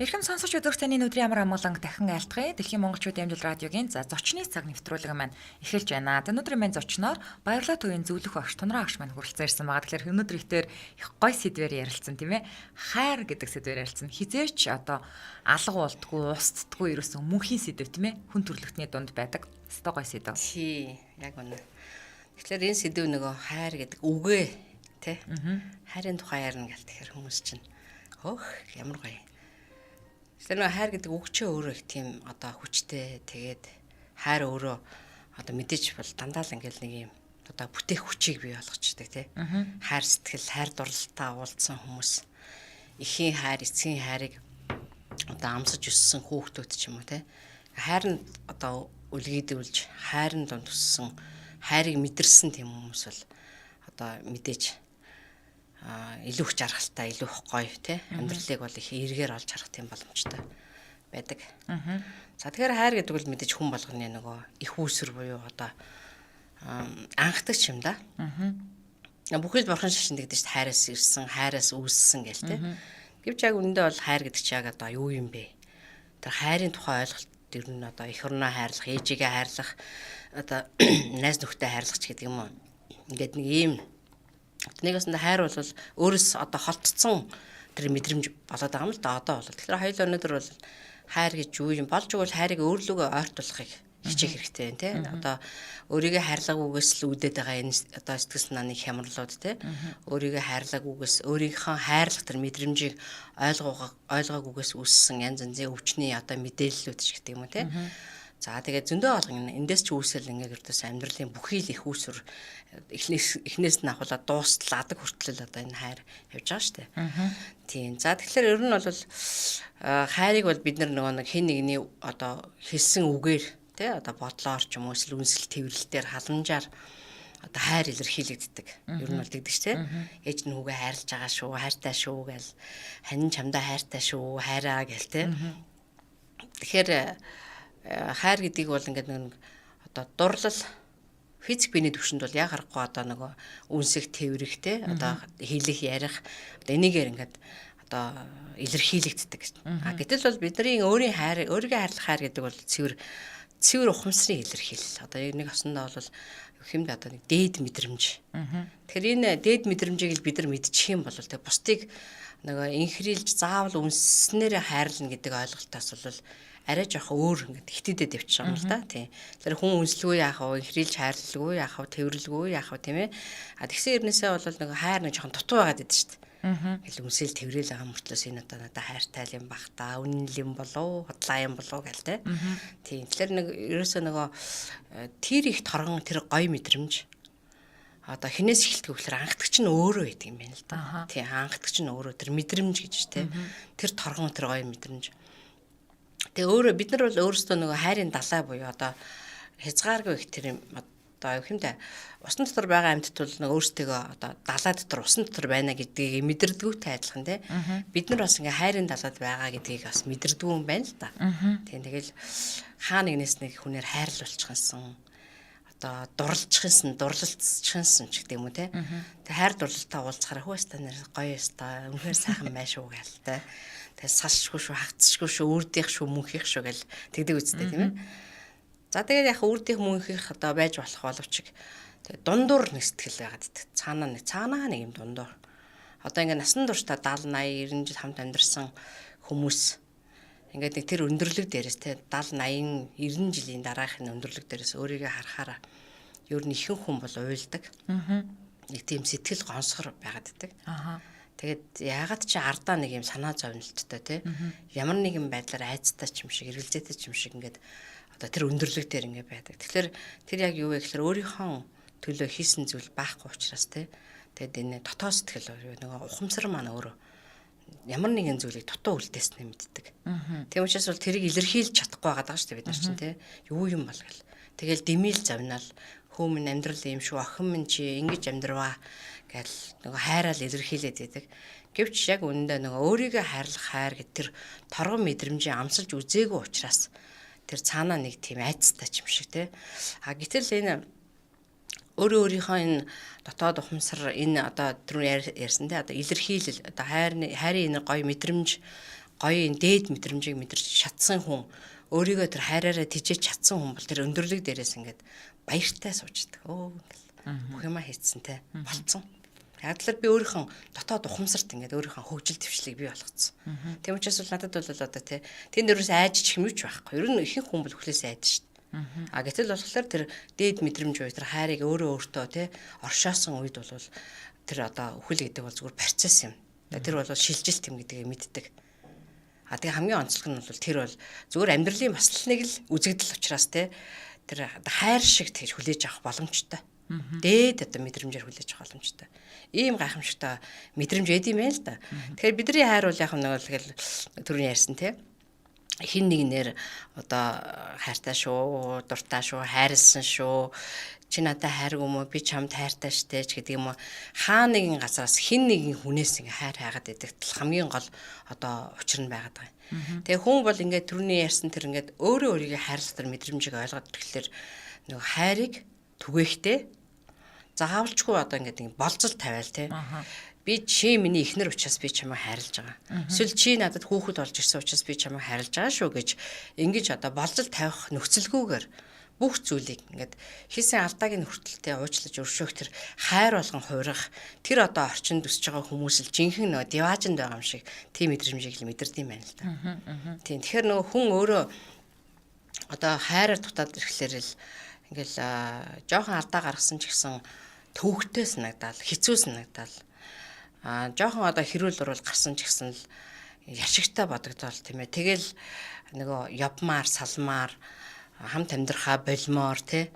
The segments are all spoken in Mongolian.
Эрхэм сонсогч өдөр таны өдрийн амар амгалан дахин айлтгая. Дэлхийн монголчуудын амжилт радиогийн зочны цаг нэвтрүүлэг маань эхэлж байна. Өнөөдрийн маань зочноор Баярлалаа төвийн зөвлөх багш Тунраа агш маань хүрэлцэн ирсэн байгаа. Тэгэхээр өнөөдөр ихтер их гой сэдвээр ярилцсан тийм ээ. Хайр гэдэг сэдвээр ярилцсан. Хизээч одоо алга болдгоо, устддгоо ерөөсөн мөнхийн сэдв тийм ээ. Хүн төрлөختний дунд байдаг. Өстой гой сэдв. Тий, яг үнэ. Тэгэхээр энэ сэдв нөгөө хайр гэдэг үгээ тий. Хайрын тухай ярина гэл тэгэхээр хүмүүс чинь хөөх ямар гоё. Тэгэхээр нөгөө хайр гэдэг үг чинь өөрөө их тийм одоо хүчтэй тэгээд хайр өөрөө одоо мэдээж бол дандаа л ингээл нэг юм одоо бүтээх хүчийг бий болгочтой тий. Хайр сэтгэл, хайр дурлалтай уулзсан хүмүүс эхийн хайр, эцгийн хайрыг одоо амсаж өссөн хүүхдүүд ч юм уу тий. Хайр нь одоо үлгийдүүлж хайрын донд өссөн хайрыг мэдэрсэн тийм хүмүүс бол одоо мэдээж илүү их жаргалтай, илүү их гоё тий амьдралыг бол их эргээр олж харах тийм боломжтой байдаг. За тэгэхээр хайр гэдэг бол мэдээж хүн болгоны нөгөө их үүсвэр буюу одоо анхдагч юм да. Бүхэл бурхан шашин гэдэг чинь хайраас ирсэн, хайраас үүссэн гэл тий. Гэвч яг үүндээ бол хайр гэдэг чинь яг одоо юу юм бэ? Тэр хайрын тухай ойлголт ер нь одоо эх орноо хайрлах, ээжигээ хайрлах, одоо найз нөхдөд хайрлах ч гэдэг юм уу. Ингээд нэг ийм нэгээс нь хайр бол өөрөөс одоо холтцсон тэр мэдрэмж болоод байгаа юм л да одоо бол. Тэгэхээр хоёул өнөөдөр бол хайр гэж юу юм болж өгвөл хайрыг өөрлөгөө ойртуулахыг хичээх хэрэгтэй байна тий. Одоо өөрийгөө хайрлаагүйгээс л үүдээд байгаа энэ одоо сэтгэл санааны хямралууд тий. Өөрийгөө хайрлаагүйгээс өөрийнхөө хайрлах тэр мэдрэмжийг ойлгоогүйгээс үүссэн янз янзын өвчний одоо мэдээллүүд ч гэдэг юм уу тий. За тэгээд зөндөө болгон эндээс ч үүсэл ингээд өртөөс амьдралын бүхий л их үүсвэр эхнээс нь ахуулаад дуустал адаг хүртэл одоо энэ хайр явж байгаа шүү дээ. Тийм. За тэгэхээр ер нь бол хайрыг бол бид нөгөө нэг хэн нэгний одоо хэлсэн үгээр тий одоо бодлоор ч юм уу эсвэл үнсэл тэмрэлтээр халамжаар одоо хайр илэрхийлэгддэг. Ер нь бол тэгдэг ч тий. Ээж нь хүүгээ хайрлаж байгаа шүү, хайртай шүү гэл хань чамдаа хайртай шүү, хайраа гэл тий. Тэгэхээр хайр гэдгийг бол ингээд нэг одоо дурлал физик биений төвшөнд бол яг харахгүй одоо нөгөө үнсэх тэврэх те одоо хэлэх ярих одоо энийгээр ингээд одоо илэрхийлэгддэг. Гэтэл бол бидний өөрийн хайр өөрийгөө хайрлах хайр гэдэг бол цэвэр ухамсарын илэрхийлэл. Одоо нэг осондоо бол хэмд одоо нэг дээд мэдрэмж. Тэгэхээр энэ дээд мэдрэмжийг л бид нар мэдчих юм бол те бусдыг нөгөө инхрийлж заавал үнснээрээ хайрлна гэдэг ойлголтоос бол арай жоох өөр ингээд хитэдэд явчих юм л да тий. Тэр хүн үнслэгүй яах вэ? Ихрийлж хайрлалгүй яах вэ? Тэвэрлэгүй яах вэ тийм ээ? Тэгсэн ирнээсээ бол нэг хайр нэг жоохон дутуу байгаад идэв шүү дээ. Хэл үнсэл тэврээл байгаа мөртлөөс энэ одоо надад хайртай юм бах та, үнэн юм болов, худлаа юм болов гэл тий. Тийм. Тэгэхээр нэг ерөөсөө нөгөө тэр их торгон тэр гоё мэдрэмж одоо хинээс эхэлдэг гэхээр анхдагч нь өөрөө байдаг юм байна л да. Тий, анхдагч нь өөрөө тэр мэдрэмж гэж тий. Тэр торгон тэр гоё мэдрэмж. Тэгээ өөрөө бид нар бол өөрсдөө нөгөө хайрын далай буюу одоо хязгааргүй их тэр одоо юу хэмдэ усан дотор байгаа амьтд бол нөгөө өөрсдөө одоо далай дотор усан дотор байна гэдгийг мэдэрдэггүйтэй адилхан тий. Бид нар бас ингээ хайрын далайд байгаа гэдгийг бас мэдэрдэггүй юм байна л да. Тийм тэгэл хаа нэгнээс нэг хүнээр хайрлуулчихсан одоо дурлалцчихсан ч гэдэг юм уу тий. Тэгээ хайр дурлалтай уулзахаар хөөс та нэр гоё өстой үнэхээр сайхан май шүү гээл тий. Тэгээ салшгүй шүү, хагцшгүй шүү, үрдийнх шүү, мөнхийнх шүү гэл тэгдэг үстэй тийм ээ. За тэгээд яг үрдийнх мөнхийнх одоо байж болох боловч тэгээ дундуур нэг сэтгэл байгаад идэг. Цаанаа нэг юм дундуур. Одоо ингээ насан туршдаа 70, 80, 90 жил хамт амьдарсан хүмүүс ингээд нэг тэр өндөрлөг дээрээс те 70, 80, 90 жилийн дараахын өндөрлөг дээрээс өөрийгөө харахаараа ер нь ихэнх хүн бол уйлдаг. Нэг тийм сэтгэл гонсгор байгаад идэг. Тэгээд яагаад чи ардаа нэг юм санаа зовнилттой тий ямар нэгэн байдлаар айцтай ч юм шиг эргэлзээтэй ч юм шиг ингээд одоо тэр өндөрлөг дээр ингээд байдаг. Тэгэхээр тэр яг юу вэ гэхээр өөрийнхөө төлөө хийсэн зүйл байхгүй учраас тий тэгээд энэ дотоод сэтгэл нөгөө ухамсар маань өөрөө ямар нэгэн зүйлийг дутуу үлдээснээ мэддэг. Тийм учраас бол тэрийг илэрхийлж чадахгүй байгаа шүү дээ бид нар чинь тий юу юм бол гэл. Тэгэл дэмийл завнаал хөөмн амьдрал юм шүү охин минь чи ингэж амьдрваа гэл нөгөө хайраа л илэрхийлээд байдаг. Гэвч яг үүндээ нөгөө өөрийгөө хайрлах хайр гэдэг тэр торгон мэдрэмжийг амсалж үзээгүй учраас тэр цаанаа нэг тийм айцтай ч юм шиг тий. Гэтэл энэ өөрийнхөө энэ дотоод ухамсар энэ одоо түрүү ярьсан тий одоо илэрхийлэл одоо хайрын энэ гоё мэдрэмж гоё энэ дээд мэдрэмжийг мэдэрч чадсан хүн, өөрийгөө тэр хайраараа тижээж чадсан хүн бол тэр өндөрлөг дээрээс ингээд баяртай сууждаг. Ингээл бүх юма хийцэн те болцсон. Яг л би өөрийнхөө дотоод ухамсарт ингээд өөрийнхөө хөгжил твшлийг бий болгоцсон. Тийм учраас бол надад бол одоо те тэнд дөрөөс айжчих юм ч байхгүй. Ер нь ихэнх хүн бол хүлээс айдаж шүү дээ. А гэтэл болохоор тэр дээд мэдрэмж буй тэр хайрыг өөрөө те оршоосон үед бол тэр одоо үхэл гэдэг бол зүгээр процесс юм. Тэр бол шилжилт юм гэдгийг мэддэг. А тэгээ хамгийн онцлог нь бол тэр бол зүгээр амьдралын бас л нэг л үзэгдэл учраас те тэр хайр шиг тэгж хүлээж авах боломжтой. Дээд одоо мэдрэмжээр хүлээж авах боломжтой. Ийм гайхамшигтай мэдрэмж эд юм байна л да. Тэгэхээр бидний хайр бол яг нэг л түрүүний ярьсан те хин нэг нэр одоо хайртай шүү, дуртай шүү, хайрлсан шүү. Чи надад хайрг юм уу? Би чамд хайртай штэ ч гэдэг юм уу. Хаа нэгэн газараас хин нэгэн хүнээс ингээ хайр хайгаад идэгт хамгийн гол одоо учир нь байгаад байгаа юм. Тэгээ хүн бол ингээ түрүүний ярьсан тэр ингээ өөрийнхөө хайрлах тэр мэдрэмжийг ойлгоод ирэхлээр нөгөө хайрыг түгээхтэй заавалчгүй одоо ингээ болцол тавиал те. Би чи миний эхнэр учраас би чамайг хайрлаж байгаа. Эсвэл чи надад хүүхэд болж ирсэн учраас би чамайг хайрлаж байгаа шүү гэж ингэж одоо болцол тавих нөхцөлгүйгээр бүх зүйлийг ингээд хийсэн алдаагийн хүртэлтэй уучлаж өршөөх тэр хайр болгон хуурах тэр одоо орчинд өсөж байгаа хүмүүс л жинхэнэ нөгөө диваажинд байгаа юм шиг тийм мэдрэмжийг л мэдэрдэг юм байна л да. Тийм тэгэхээр нөгөө хүн өөрөө одоо хайраар дутаад ирэхлээр л ингээл жоохон алдаа гаргасан ч гэсэн төвөгтэй санагдал, хэцүү санагдал. Жоохон одоо хэрүүл урал гарсан ч гэсэн л яшигтай бодогдол тийм ээ. Тэгэл нөгөө явмаар, салмаар хамт амьдрахаа болмоор тий.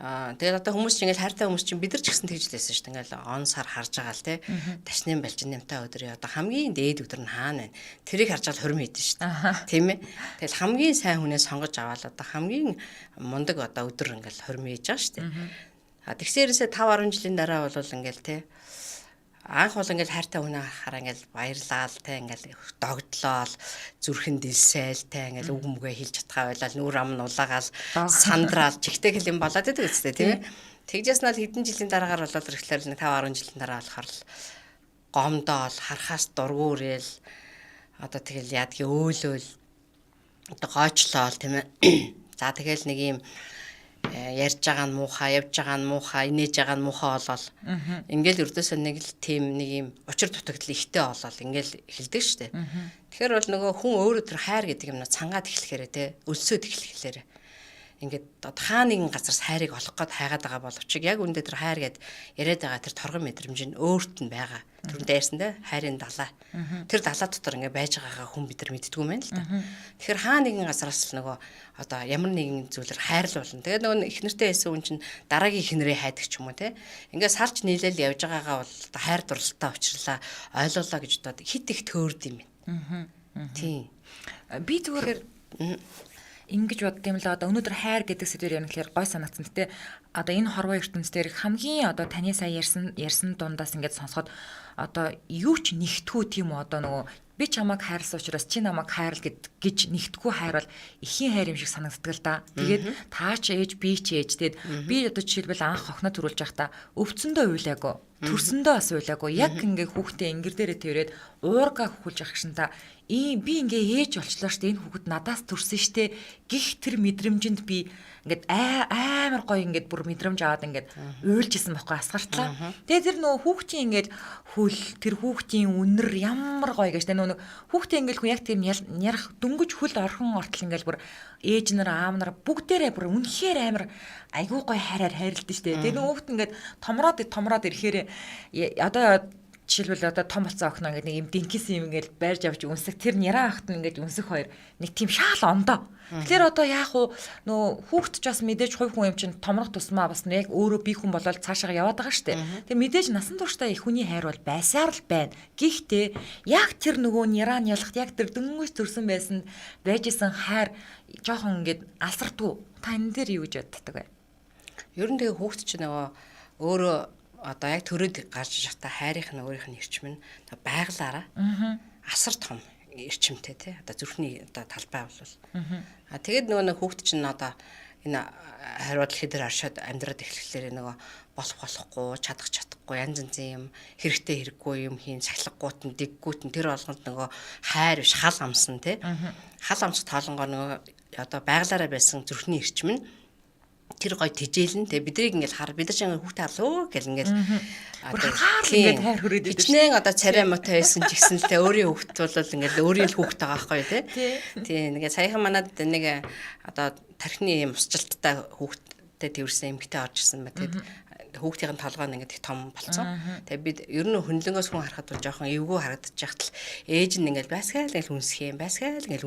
Тэгээд одоо хүмүүс чинь ингээл хайртай хүмүүс чинь бид нар ч гэсэн тэгж лээсэн шүү дээ. Ингээл он сар харж байгаа л тий. Ташны балжин нэмтай өдрийн одоо хамгийн дээд өдөр нь хаана вэ? Тэрийг харж байгаа хурим хийдэж шүү дээ. Тийм ээ. Тэгэл хамгийн сайн хүнээс сонгож аваад одоо хамгийн мундаг одоо өдөр ингээл хурим хийж байгаа шүү дээ. Тэгсээрээсээ 5-10 жилийн дараа бол ингээл тий анх бол ингээл хайртай хүнээ харахаар ингээл баярлаал те ингээл догдлоол зүрхэн дэлсээл те ингээл үг мүгэ хэлж чадхаа байлаа нүур ам нь улаагаал сандраал чигтэй хэл юм болоод идэг үстэй тийм тэгжээс нь хэдэн жилийн дараагаар болоод ирэхлээр 5-10 жилийн дараа болохоор л гомдоол харахаас дургуурэл одоо тэгэл яадгийн өөлөөл одоо гоочлоол тийм ээ за тэгэл нэг юм ярьж байгаа нь муухай, явж байгаа нь муухай, инээж байгаа нь муухай болол. Ингээл өрдөөсөө нэг л тийм нэг юм учир дутагдал ихтэй болол ингээл эхэлдэг штэ. Тэгэхээр бол нөгөө хүн өөрөө тэр хайр гэдэг юм цангаад эхлэхээр те өлсөөд эхлэхээр ингээд хаа нэгэн газараас хайрыг олох гээд хайгаад байгаа боловч яг үүндээ тэр хайр гэд яриад байгаа тэр торгон мэдрэмж нь өөрт нь байгаа. Түрүүндээ ярьсан те хайрын далаа. Тэр далаа дотор ингээд байж байгаагаа хүн бид нар мэддэггүй юм байна л да. Тэгэхээр хаа нэгэн газараас л нөгөө одоо ямар нэгэн зүйлээр хайрлал болно. Тэгээд нөгөө ихнэртэй байсан хүн чинь дараагийн ихнэрээ хайдаг ч юм уу те. Ингээд сарч нийлээл явж байгаагаа бол хайр дурлалтай учрлаа ойлголоо гэж бодоод хит их төөрд юм байна. Тийм. Би зүгээр ингэж бодд юм л одоо өнөөдөр хайр гэдэг сэдвээр ярихлаар гой санагдсан. Гэтэ одоо энэ хорвоо ертөнцийн хамгийн одоо таны сая ярьсан дундаас ингэж сонсоход одоо юу ч нэгтгүү тийм үү одоо нөгөө би чамайг хайрлсан учраас чи намайг хайрл гэж нэгтгүү хайр бол эхийн хайр юм шиг санагддаг л да. Тэгээд таа ч ээж би ч ээж тэгээд би одоо жишээлбэл анх охиноо төрүүлж байхдаа өвцөндөө уйлаагүй төрсөндөө бас уйлаагүй яг ингээ хүүхдээ ингэр дээрээ тэрээд уурга хөхүүлж явах шин та би ингээ ээж болчлоо штэ энэ хүүхэд надаас төрсөн штэ гих тэр мэдрэмжинд би ингээд амар гоё ингээд бүр мэдрэмж аваад ингээд уйлжсэн байхгүй асгартлаа. Тэгээ тэр нөө хүүхдийн ингээд хөл тэр хүүхдийн үнэр ямар гоё гэж тэ нөө хүүхдээ ингээд хүн яг тийм ярах дөнгөж хөл орхон ортол ингээд бүр ээж нар аав нар бүгдээрээ бүр үнэхээр амар айгүй гоё хайраар хайрлдсан штэ. Тэгээ нөө хүүхд ингээд томроод ирэхээр одоо жишээлбэл одоо том болсон охин ингээд нэг юм динкисэн юм ингээд байрж авч үнсэх тэр няраа ахт нь ингээд үнсэх хоёр нэг тийм шаал ондоо. Тэгэхээр одоо яах вэ нөө хүүхд ч бас мэдээж хувь хүн юм чинь томрох тусмаа бас яг өөрөө бие хүн болоод цаашаа яваад байгаа штэ. Тэгээ мэдээж насан туршдаа их хүний хайр бол байсаар л байна. Гэхдээ яг тэр нөгөө няраа нялхт яг тэр дөнгөж төрсэн байсан байжсэн хайр жоохон ингээд алсардгүй. Та энэ дээр юу гэж боддог вэ? Ер нь тэгээ хүүхд чинь нөгөө өөрөө одоо яг төрөөд гарч иж та хайрынх нь өөрийнх нь эрчим нь байглаараа асар том эрчимтэй тий одоо зүрхний одоо талбай бол тэгээд нөгөө хүүхд чинь одоо энэ хариуд хэдэр аршаад амьдраад эхлэхлээр нөгөө болохгүй, чадахгүй янз янзын юм хэрэгтэй хэрэггүй юм хийн сахилгагуут нь дэггүүт нь тэр болгонд нөгөө хайр биш хал амсан тий. Хал амсах тоолонгоо нөгөө одоо байглаараа байсан зүрхний эрчим нь тэр гой тижээлэн тэгээ биднийг ингээл хар бид нар ч хүүхдээ харлаа гэл ингээл одоо ингээд хайр хүрээд идэв. Хичнээн одоо царай мотой байсан ч гэсэн л тэ өөрийн хүүхд бол ингээл өөрийн л хүүхд байгаа байхгүй тий. Ингээ саяхан манад нэг одоо тархины юм усчлалттай хүүхдтэй тэрсэн эмгтэй орж ирсэн ба тий. Хүүхдийн толгой нь ингээд их том болцсон. Тэгээ бид ер нь хөндлөнгөөс хүн харахад бол жоохон эвгүй харагдаж яхад л ээж нь ингээд байсгаал ингээл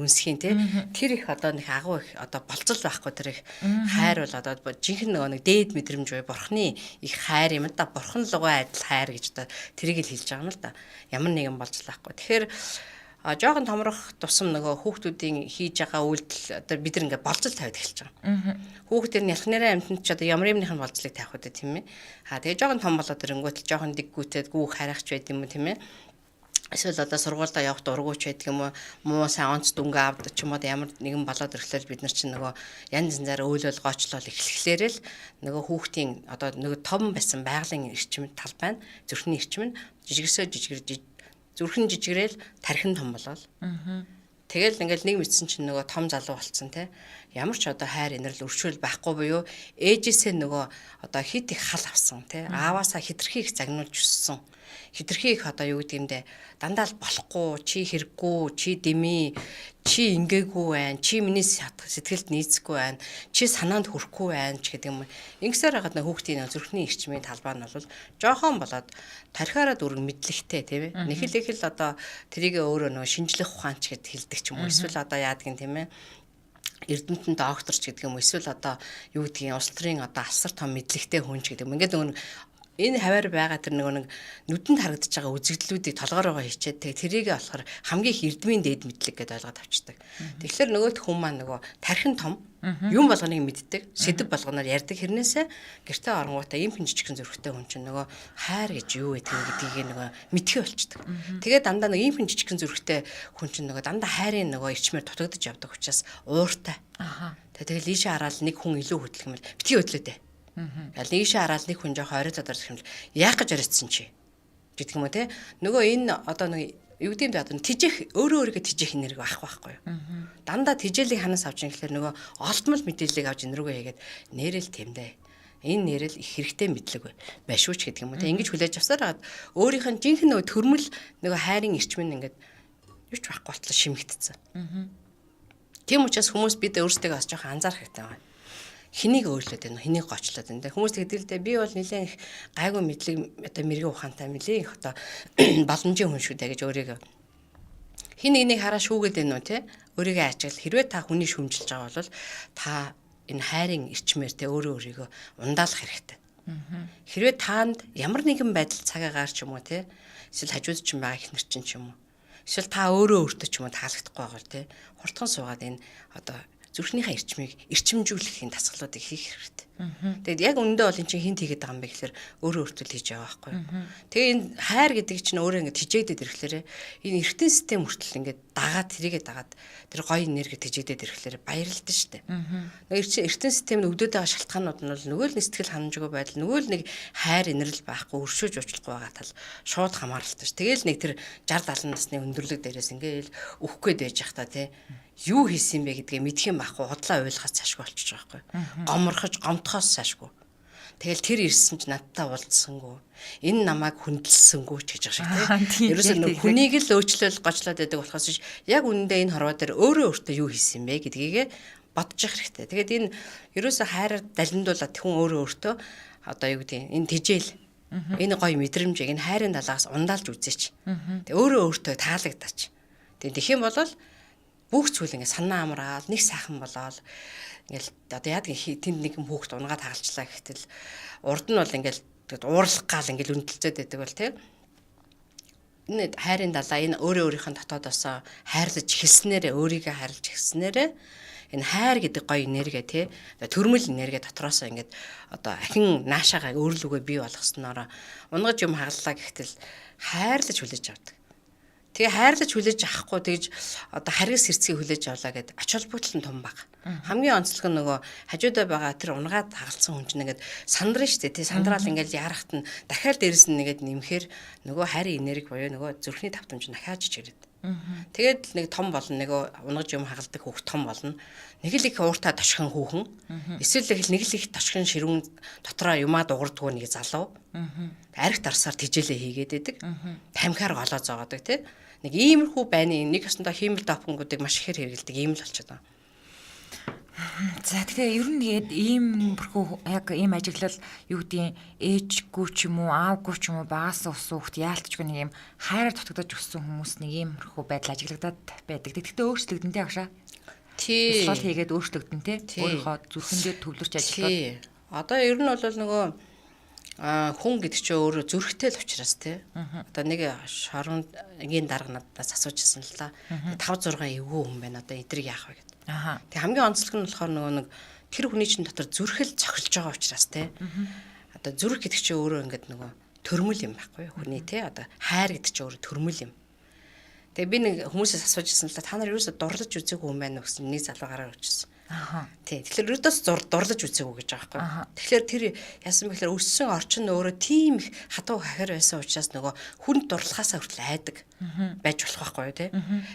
үнсэх юм тий. Тэр их одоо нэг агуу их одоо болцол байхгүй тэр их хайр бол одоо жинхэнэ нөгөө нэг дээд мэдрэмж бай бурхны их хайр юм да. Бурхан лугай адил хайр гэж одоо тэрийг л хэлж байгаа юм л да. Ямар нэгэн болцол байхгүй. Тэгэхээр жоохон томрох тусам нөгөө хүүхдүүдийн хийж байгаа үйлдэл одоо бид нар ингээд болцол тавиад эхэлж байгаа. Хүүхдэр нь ялхнараа амтнд ч одоо ямар юмныхын болцлыг тавих үү тийм ээ. Тэгээ жоохон том болоод ирэнгүүт л жоохон дэггүүтээд гүүх харахч байд юм уу тийм ээ. Эсвэл одоо сургуультай явах дургуйч байдаг юм уу муу сайн онц дүнгээ авд ч юм уу ямар нэгэн болоод ирэхлээр бид нар чинь нөгөө янз янзаар өөлөөл гоочлол эхлэхлээр л нөгөө хүүхдийн одоо нөгөө том байсан байгалийн эрчим тал байна. Зүрхний эрчим нь зүрхэн жижигрээл тархин том болол. Тэгэл ингээл нэг мэдсэн чинь нөгөө том залуу болцсон те. Ямар ч одоо хайр инэрл өршөөл байхгүй буюу ээжээсээ нөгөө одоо хит их хал авсан те. Ааваасаа хитрхи их загнуулж өссөн. Хитрхи их одоо юу гэдэг юм бэ? Дандаа л болохгүй, чи хэрэггүй, чи дэмий, чи ингээгүй байна, чи миний сэтгэлд нийцэхгүй байна, чи санаанд хүрэхгүй байна ч гэдэг юм. Ингэсээр хагаад нэг хүүхдийн зүрхний эрчмийн талбай нь бол жоохон болоод тархиараа дүрэг мэдлэгтэй тийм ээ. Нэг л одоо тэрийг өөрөө нөгөө шинжлэх ухаанч гэд хэлдэг ч юм уу. Эсвэл одоо яадаг юм тийм ээ. Эрдэмтэн докторч гэдэг юм. Эсвэл одоо юу гэдгийг улс төрийн одоо асар том мэдлэгтэй хүн ч гэдэг юм. Ингээд нөгөө энэ хаваар байгаа тэр нэг нүдэнд харагдаж байгаа үзэгдлүүдийг толгоороо хийчээд тэрийг болохоор хамгийн их эрдмийн дээд мэдлэг гэдээ ойлгоод авчдаг. Тэгэхээр нөгөөх хүн маань нөгөө тархин том юм болгоныг мэддэг, сэдв болгоноор ярьдаг хэрнээсээ гэртээ оронгуудаа ийм хэн жижигхэн зөрхтэй хүн чинь нөгөө хайр гэж юу гэдэг гэдгийг нөгөө мэдхий болчдөг. Тэгээд дандаа нэг ийм хэн жижигхэн зөрхтэй хүн чинь нөгөө дандаа хайрын нөгөө ирчмээр дутагдж явдаг учраас ууртай. Тэгэл ийшээ хараад нэг хүн илүү хөдлөх юм бол битгий хөдлөөдэй. Ял нэгшээ хараад нэг хүн жоох оройд одрох юм л яах гэж оройдсон чи гэдэг юм уу те. Нөгөө энэ одоо нэг юу гэдэг юм бэ одоо тижих өөрөө өөрийгөө тижих энерги байхгүй юу. Дандаа тижээлийг ханаас авч ин гэхэлэр нөгөө олдмол мэдээллийг авч энэ рүүгээ хийгээд нэрэл тэмдэ. Энэ нэрэл их хэрэгтэй мэдлэг байшгүй ч гэдэг юм уу те. Ингэж хүлээж авсаар хагаад өөрийнх нь жинхэнэ нөгөө төрмөл нөгөө хайрын эрчмэн ингээд юу ч байхгүй болтлоо шимэгдсэн. Тийм учраас хүмүүс бид өөрсдөө бас жоох анзаарах хэрэгтэй байна. Хэнийг өөрлөд байна, хэнийг гочлоод байна. Хүмүүс тэгдэг л дээ би бол нэлээд их гайгүй мэдлэг одоо мэрэгэн ухаантай нэлээд их одоо боломжийн хүн шүү дээ гэж өөрийгөө хин нэгнийг хараа шүүгээд байна уу те. Өөрийгөө ачаал хэрвээ та хүний шүмжилж байгаа бол та энэ хайрын эрчмээр те өөрийгөө ундаалах хэрэгтэй. Хэрвээ таанд ямар нэгэн байдал цагаагаар ч юм уу те эсвэл хажууд ч юм байгаа их нар чинь ч юм уу эсвэл та өөртөө ч юм уу таалагдахгүй байгаа бол те хурдхан суугаад энэ одоо зүрхнийхээ эрчмийг эрчимжүүлэхийн дасгалуудыг хийх хэрэгтэй. Тэгэд яг үнэндээ бол эн чинь хинт хийгээд байгаа юм бэ гэхээр өөртөө л хийж байгаа байхгүй юу. Тэгээ энэ хайр гэдэг чинь өөрөө ингэ тижээдээд ирэхлээр энэ эргэтийн систем хүртэл ингэ дагаад тэрийгэ дагаад тэр гоё энерги тижээдээд ирэхлээр баярлалтай шүү дээ. Эргэтийн системд өгдөөд байгаа шалтгаанууд нь бол нөгөө л сэтгэл ханамжгүй байдал, нөгөө л нэг хайр инэрл байхгүй, өршөөж уучлахгүй байгаа тал шууд хамааралтай шүү. Тэгээл нэг тэр 60 70 насны өндөрлөг дээрээс ингээл өөх гээд байж явах та тий. Юу хийсэн бэ гэдгээ мэдэх юм байхгүй худлаа ойлгохоос цаашгүй болчихж байгаа байхгүй. Гоморхож гомдохоос цаашгүй. Тэгэл тэр ирсэн ч надтай уулзсангүй. Энэ намайг хүндэлсэнгүй ч гэж байгаа шиг тийм. Ерөөсөө нэг хүнийг л өөчлөөл гочлоод байдаг болохоос яг үнэндээ энэ хорвоо дээр өөрөө юу хийсэн бэ гэдгийг бодож явах хэрэгтэй. Тэгээд энэ ерөөсөө хайраар далиндуулаад хүн өөрөө одоо юу гэдэг энэ тижээл энэ гоё мэдрэмжийг энэ хайрын далаас ундаалж үзээч. Тэг өөрөө таалагдаач. Тэгэх юм бол бүх зүйл ингээ санаа амраал нэг сайхан болоод ингээл одоо яадаг тэнд нэгэн хүүхд унгаад хагалчлаа гэхтэл урд нь бол ингээл уурлах гал ингээл өндөлцөөд байдаг бол тийм энэ хайрын далаа энэ өөрийнхөө дотоодосоо хайрлаж эхэлснээрээ өөрийгөө хайрлаж эхэлснээрээ энэ хайр гэдэг гоё энерги тий төрмөл энерги дотроосоо ингээд одоо ахин наашаага өөрлөгөө бий болгосноор унгаж юм хагаллаа гэхтэл хайрлаж хүлээж авдаг. Тэгээ хайрлаж хүлээж авахгүй тэгж одоо харгас хэрцгий хүлээж авлаа гэд ач холбогдол нь том баг. Хамгийн онцлог нь нөгөө хажуудаа байгаа тэр унгаад хагалцсан хүн чинь ингээд сандрна шүү дээ. Тэ сандраал ингээд ярахт нь дахиад дээрэс нь нэгэд нэмэхээр нөгөө хайрын энерги буюу нөгөө зүрхний давтамж нь дахиад жижигрээд. Тэгээд нэг том болно, нөгөө унгаж юм хагалдаг хүүхд том болно. Нэг л их ууртаа тошхон хүүхэн. Эсвэл нэг л их тошхон ширүүн дотроо юмаа дуурдгүй нэг залуу. Аригт арсаар тижээлээ хийгээд идэг. Тамхиар голоо зоогодог тий. Нэг иймэрхүү байны нэг өсөндөө хиймэл допонгуудыг маш ихээр хэрэгэлдэг ийм л болчиход байна. За тэгэхээр ер нь тэгээд иймэрхүү яг ийм ажиглал юу гэдгийг ээжгүй ч юм уу аавгүй ч юм уу багаас өссөн хүүхд яалтчгүй нэг ийм хайраар дутагдаж өссөн хүмүүс нэг иймэрхүү байдал ажиглагдаад байдаг. Тэгэхдээ өөрчлөгдөн тий агшаа. Тий. Услал хийгээд өөрчлөгдөн тий. Өөрийнхөө зүрхэндээ төвлөрч ажиллаад. Тий. Одоо ер нь бол нөгөө хүн гэдэг чинь өөрөө зүрхтэй л учраас тий. Одоо нэг шорондгийн дарга надаас асуужсэн л да. 5 6 эвгүй хүн байна. Одоо эдрийг яах вэ гэдэг. Тэг хамгийн онцлог нь болохоор нөгөө нэг тэр хүний чинь дотор зүрхэл цохилж байгаа учраас тий. Одоо зүрх гэдэг чинь өөрөө ингээд нөгөө төрмөл юм байхгүй юу хүний тий. Одоо хайр гэдэг чинь өөрөө төрмөл юм. Тэгээ би нэг хүмүүсээс асуужсэн л да та нар юусоо дурлаж үзээгүй юм байна уу гэсэн нэг залуу гараар өчсөн. Тий. Тэгэхээр ердөөс дурлаж үзээгүй гэж байгаа байхгүй. Тэгэхээр тэр яасан бэ гэхээр өссөн орчин өөрөө тийм их хатуу хахир байсан учраас нөгөө хүнд дурлахаасаа хүртэл айдаг байж болох байхгүй юу тий.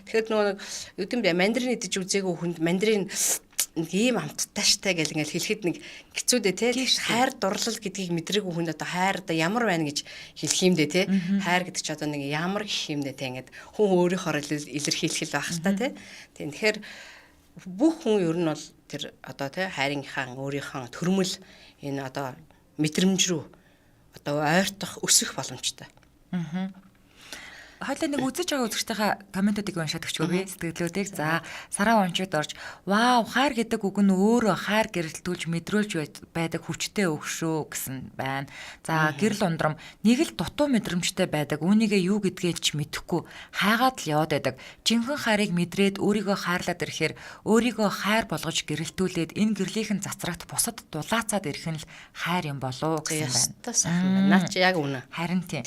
Тэгэхээр нөгөө юудэм бэ мандрин идэж үзээгүй хүнд мандрин нэг ийм амттай штэ гэл ингээл хэлэхэд нэг хэцүүдээ тий. Хайр дурлал гэдгийг мэдрээгүй хүн одоо хайр одоо ямар байна гэж хэлэх юм дээ тий. Хайр гэдэг чи одоо нэг ямар гэх юм дээ тий. Ингээд хүн өөрийнхөө илэрхийлэх байх л та тий. Тэгэхээр бүх хүн ер нь бол тэр одоо тий хайрынхаа өөрийнхөө төрмөл энэ одоо мэдрэмж рүү одоо ойртох өсөх боломжтой. Хойлоо нэг үзэж байгаа үзэгчдийнхээ комментуудыг уншаад өгчөө би сэтгэлдлүүдийг. За сараа уншид орж вау хайр гэдэг үг нь өөрөө хайр гэрэлтүүлж мэдрүүлж байдаг хүчтэй үг шүү гэсэн байна. За гэрэл ундрам нэг л дутуу мэдрэмжтэй байдаг. Үүнийгээ юу гэдгээ ч мэдэхгүй хайгаад л яваад байдаг. Жинхэнэ хайрыг мэдрээд өөрийгөө хайрлаад ирэхээр өөрийгөө хайр болгож гэрэлтүүлээд энэ гэрлийнхэн цацрагт бусад дулаацаад ирэх нь л хайр юм болоо гэсэн байна. Наа чи яг үнэ. Харин тийм.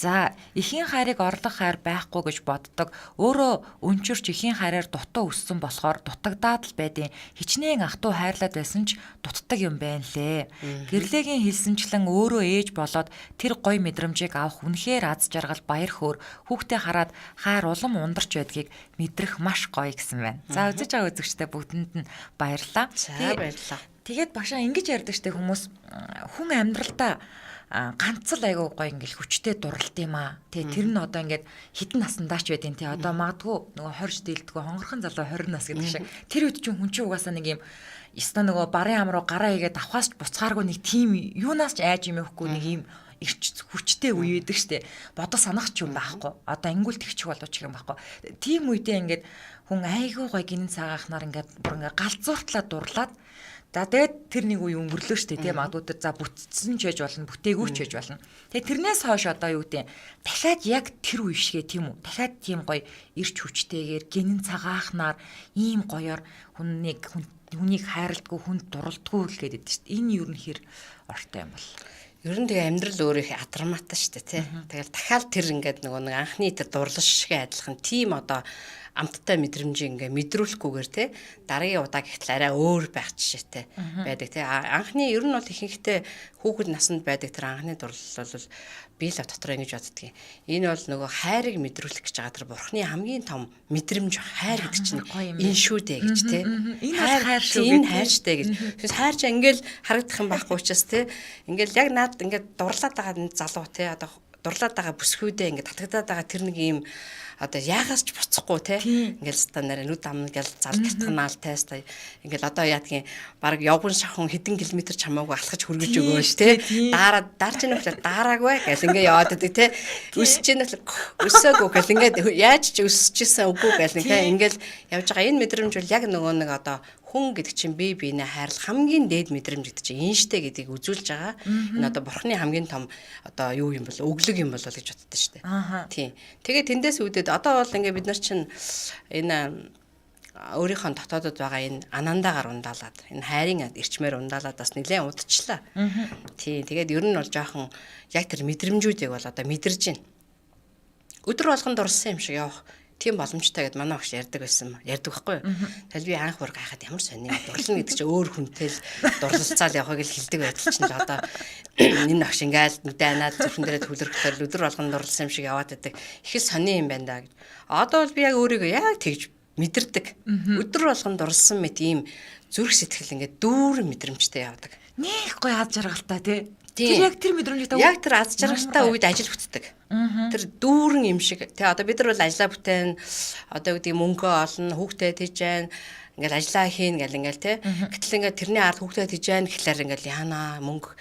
За эхийн хайрыг орлох хайр байхгүй гэж боддог. Өөрөө өнчөрч эхийн хайраар дутуу өссөн болохоор дутагдаад л байдیں۔ Хичнээн ахтуу хайрлаад байсан ч дутдаг юм байна лээ. Гэрлээгийн хэлсэнчлэн өөрөө ээж болоод тэр гоё мэдрэмжийг авах үнэхээр аз жаргал баяр хөөр хүүхдээ хараад хайр улам ундарч байдгийг мэдрэх маш гоё гэсэн байна. За үзэж байгаа үзэгчтэй бүгдэнд нь баярлалаа. За баярлалаа. Тэгээд багшаа ингэж ярьдаг штэ хүмүүс хүн амьдралдаа ганц л айгуу гоё ингээл хүчтэй дуралт юм аа. Тэр нь одоо ингээд хитэн наснадаа ч байдیں۔ Одоо магадгүй нөгөө 20 дийлдэггүй хонгорхон залуу 20 нас гэдэг шиг. Тэр үед чинь хүн чинь угаасаа нэг юм ёстой нөгөө барын ам руу гараа игээд авахаас ч буцхааргүй нэг тийм юунаас ч айж юм явахгүй нэг юм ирч хүчтэй үе байдаг штэ. Бодо санах ч юм байхгүй. Одоо ингүүл тэгчих болооч юм байхгүй. Тийм үедээ ингээд хүн айгуу гоё гинэн цагаахнаар ингээд бүр ингээд галзууртлаа дурлаад за тэгээд тэр нэг үе өнгөрлөө штэ тийм магадгүй тэр за бүтцэн ч яж болно бүтээгүй ч яж болно. Тэгээд тэрнээс хойш одоо юу гэдэг дахиад яг тэр үе шигээ тийм үү. Дахиад тийм гоё ирч хүчтэйгээр гинэн цагаахнаар ийм гоёор хүнийг хайрладгүй хүнд дуралдгүй л гэдэг штэ. Энэ юу нэр ортой юм бол. Ер нь тэгээ амьдрал өөрөө их адармаатай шүү дээ тий. Тэгэл дахиад тэр ингээд нөгөө нэг анхны тэр дурлал шиг адилхан тийм одоо амттай мэдрэмжийг ингээ мэдрүүлэхгүйгээр тий дараагийн удаа гэхтэл арай өөр байх жишээтэй байдаг тий. Анхны ер нь бол ихэнхдээ хүүхэд наснд байдаг тэр анхны дурлал бол би л дотор ингэж боддгийг. Энэ бол нөгөө хайрыг мэдрүүлэх гэж байгаа тэр бурхны хамгийн том мэдрэмж хайр гэдэг чинь энэ шүү дээ гэж тий. Энэ хайр шүү гэдэг. Энэ хайрштэй гэж. Тэгээс хайр ч ингээл харагдах юм байхгүй учраас тий. Ингээл яг наад ингээд дурлаад байгаа залуу тий одоо дурлаад байгаа бүсгүүдээ ингээд татагдаад байгаа тэр нэг юм одоо яагаас ч буцахгүй те ингээл стандараа нүд ам ингээл зал татганаал тест ингээл одоо яадгийн баг явган шахун хэдэн километр ч хамаагүй алхаж хүргэж өгөөш те дарж ийн гэхэл дараагүй гэл ингээ яваад байдаг те өсөж ийн гэхэл өсөөгүй гэл ингээд яаж ч өсөжсэн үгүй гэл ингээл явж байгаа энэ мэдрэмж бол яг нөгөө нэг одоо хүн гэдэг чинь бие биенээ хайрлах хамгийн дээд мэдрэмж гэдэг чинь энэ штэ гэдгийг үзүүлж байгаа. Энэ одоо бурхны хамгийн том одоо юу юм бол өглөг юм бол гэж боддоо штэ. Тийм. Тэгээд тэндээс үүдээд одоо бол ингээ бид нар чинь энэ өөрийнхөө дотоодод байгаа энэ анандаагаар ундаалаад энэ хайрын эрчмээр ундаалаад бас нэлээд удчихлаа. Тийм. Тэгээд ер нь бол жоохон яг тэр мэдрэмжүүдийг бол одоо мэдэрж байна. өдөр болгон дурлсан юм шиг явах тийм боломжтой гэд манай багш ярьдаг байсан. Ярьдаг байхгүй юу? Тэгэл би анх бүр гайхаад ямар сони дурлна гэдэг чинь өөр хүнтэй л дурлалцаал явахыг л хэлдэг байтал чинь л одоо энэ багш ингээл нүдэ анаад зөвхөн дээрээ хүлэрхлээр өдөр болгон дурлсан юм шиг яваад байдаг. Их л сони юм байна да гэж. Одоо бол би яг өөрийгөө яг тэгж мэдэрдэг. Өдөр болгон дурлсан мэт ийм зүрх сэтгэл ингээд дүүрэн мэдрэмжтэй явдаг. Нэг гоё аз жаргалтай тий. Тийм. Тэр яг тэр мэдрэмжтэй. Яг тэр аз жаргалтай үед ажил бүтдэг. Тэр дүүрэн юм шиг. Тэ одоо бид нар бол ажиллаа бүтээн одоо гэдэг мөнгө олно, хүүхдээ тийжэн ингээл ажиллаа хийн гэл ингээл тэ. Гэтэл ингээд тэрний ард хүүхдээ тийжэн гэхлээр ингээл яана мөнгө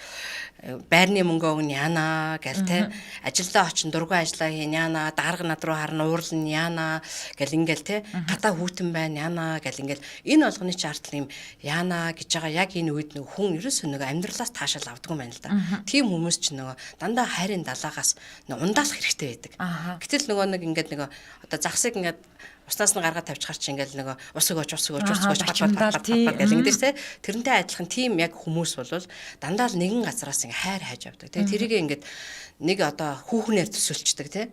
байрны мөнгө өгн яана гэл тэ. Ажилдаа очин дургүй ажиллаа хийн яана, дарга над руу харна уурлан яана гэл ингээл тэ. Гадаа хүүтэн байна яана гэл ингээл энэ болгоны ч ард юм яана гэж байгаа яг энэ үед нэг хүн ерөөсөө нэг амьдралаас таашаал авдаг юм байна л да. Тийм хүмүүс ч нөгөө дандаа хайрын далаагаас нэг ундаалах хэрэгтэй байдаг. Гэтэл нөгөө нэг ингээд нөгөө одоо загсыг ингээд уснаас нь гаргаад тавьчихар чи ингээл нөгөө ус өгөөч гэл ингэдэж тэ тэрнтэй адилхан тийм яг хүмүүс бол дандаа л нэгэн газараас ингээ хайр хайж авдаг. Тэгээ тэрийг ингээд нэг одоо хүүхнээр төсөлчдөг тий.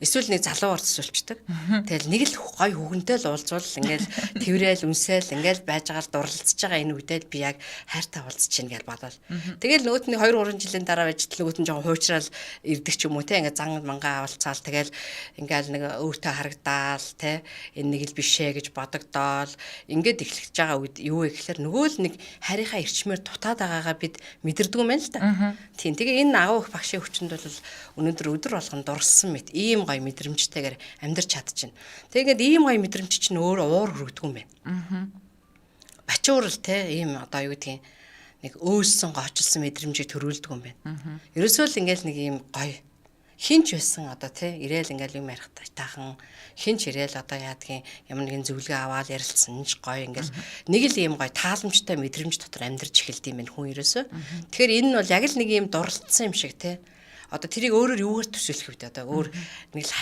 Эсвэл нэг залуугаар төсөлчдөг. Тэгэл нэг л гой хүүхэнтэй л уулзвал ингээл тэрэл үнсэл ингээл байж байгаа л дурлалцж байгаа энэ үедээ би яг хайртай уулзч чинь гэж бодоод. Тэгэл нөгөөт нь 2 3 жилийн дараа байж нөгөөт нь жоохон хуучрал ирдэг ч юм уу тий. Ингээ зан мангаа авалцаал тэгэл ингээл нэг өөртөө харагдаал тий. Энэ нэг л бишээ гэж бодогдоол ингээд эхлэж байгаа үед юу вэ гэхээр нөгөө л нэг харийнхаа ирчмээр дутаад байгаагаа бид мэдэрдэг юм байна л да. Тийм. Тэгээ энэ агуу их багшийн хүчинд бол өнөөдөр өдөр болгон дурсан мэт ийм гоё мэдрэмжтэйгээр амьдарч чадчихна. Тэгээд ийм гоё мэдрэмж чинь өөр уур хүрэгдэг юм байна. Бачуурал те ийм одоо юу гэдгийг нэг өөссөн гоочилсан мэдрэмжийг төрүүлдэг юм байна. Ерөөсөө л ингээл нэг ийм гоё хинч байсан одоо те ирээл ингээл юм ярих таахан хинч ирээл одоо яадгийн ямар нэгэн зөвлөгөө аваад ярилцсан ч гоё ингээл нэг л ийм гоё тааламжтай мэдрэмж дотор амьдарч эхэлдэг юм байна хүн ерөөсөө. Тэгэхээр энэ нь бол яг л нэг ийм дурлалцсан юм шиг те. Одоо тэрийг өөрөөр юугаар төсөөлөх вэ? Одоо өөр нэг л